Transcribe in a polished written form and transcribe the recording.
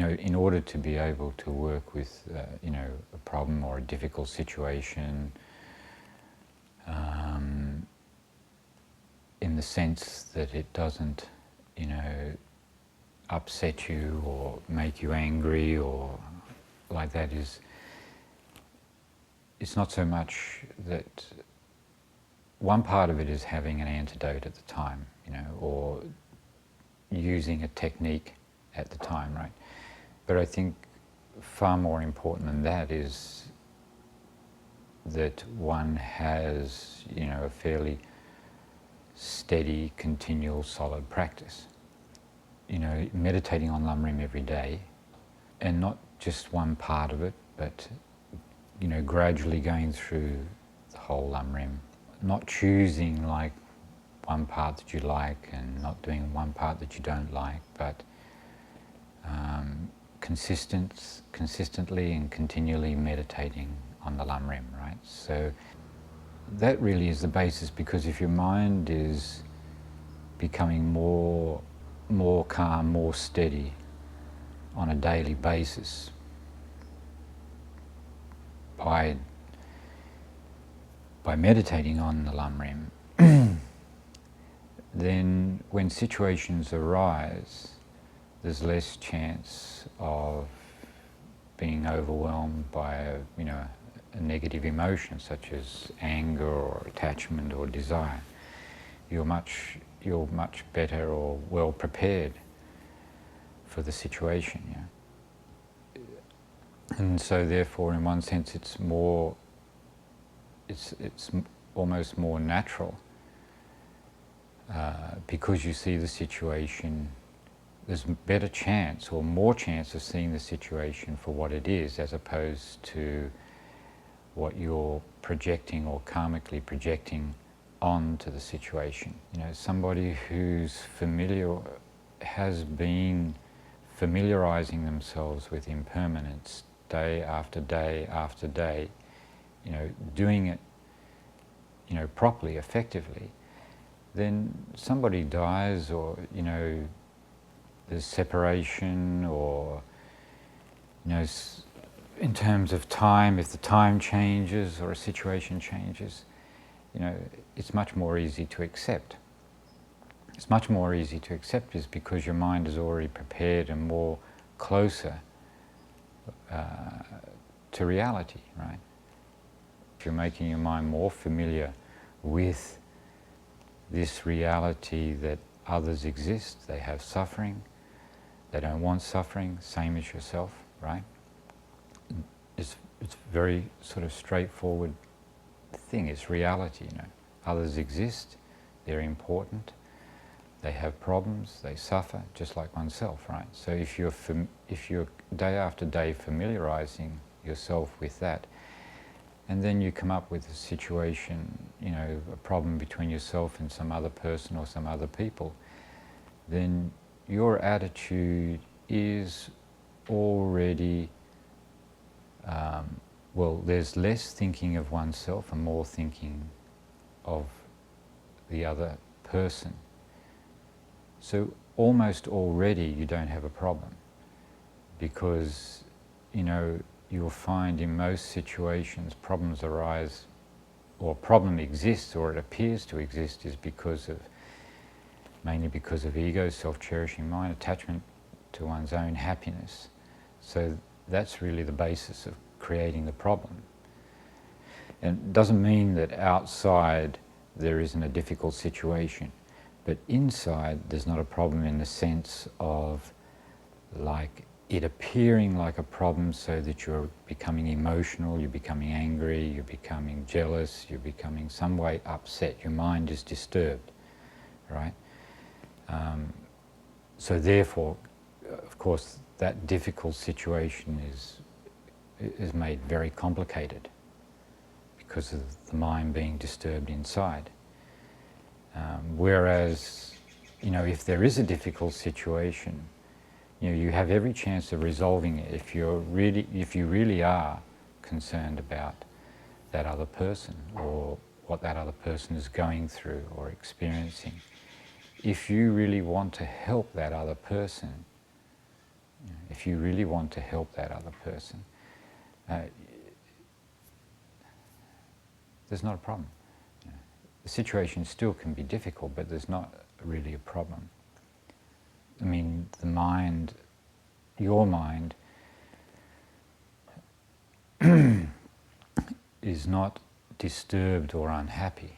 in order to be able to work with, a problem or a difficult situation, in the sense that it doesn't, upset you or make you angry or like that, it's not so much that one part of it is having an antidote at the time, or using a technique at the time, right? But I think far more important than that is that one has, a fairly steady, continual, solid practice. Meditating on Lamrim every day, and not just one part of it, but gradually going through the whole Lamrim, not choosing like one part that you like and not doing one part that you don't like, but consistently and continually meditating on the Lamrim, right? So that really is the basis, because if your mind is becoming more calm, more steady on a daily basis by meditating on the Lamrim, then when situations arise, there's less chance of being overwhelmed by a negative emotion such as anger or attachment or desire. You're much better or well prepared for the situation. And so therefore, in one sense, it's almost more natural, because you see the situation, there's better chance or more chance of seeing the situation for what it is, as opposed to what you're projecting or karmically projecting onto the situation. Somebody who's has been familiarizing themselves with impermanence day after day after day, doing it, properly, effectively, then somebody dies, or, there's separation, or, in terms of time, if the time changes or a situation changes, it's much more easy to accept. It's much more easy to accept is because your mind is already prepared and more closer to reality, right? If you're making your mind more familiar with this reality that others exist, they have suffering, they don't want suffering, same as yourself, right? It's very sort of straightforward thing. It's reality, Others exist, they're important, they have problems, they suffer, just like oneself, right? So if you're day after day familiarizing yourself with that, and then you come up with a situation, a problem between yourself and some other person or some other people, then your attitude is already, there's less thinking of oneself and more thinking of the other person. So almost already you don't have a problem, because, you'll find in most situations problems arise, or problem exists, or it appears to exist, is mainly because of ego, self-cherishing mind, attachment to one's own happiness. So that's really the basis of creating the problem. And it doesn't mean that outside there isn't a difficult situation, but inside there's not a problem in the sense of like it appearing like a problem, so that you're becoming emotional, you're becoming angry, you're becoming jealous, you're becoming some way upset, your mind is disturbed, right? So therefore, of course, that difficult situation is made very complicated because of the mind being disturbed inside. Whereas, if there is a difficult situation, you have every chance of resolving it if you really are concerned about that other person or what that other person is going through or experiencing. If you really want to help that other person, If you really want to help that other person, there's not a problem. The situation still can be difficult, but there's not really a problem. I mean, the mind, your mind, is not disturbed or unhappy.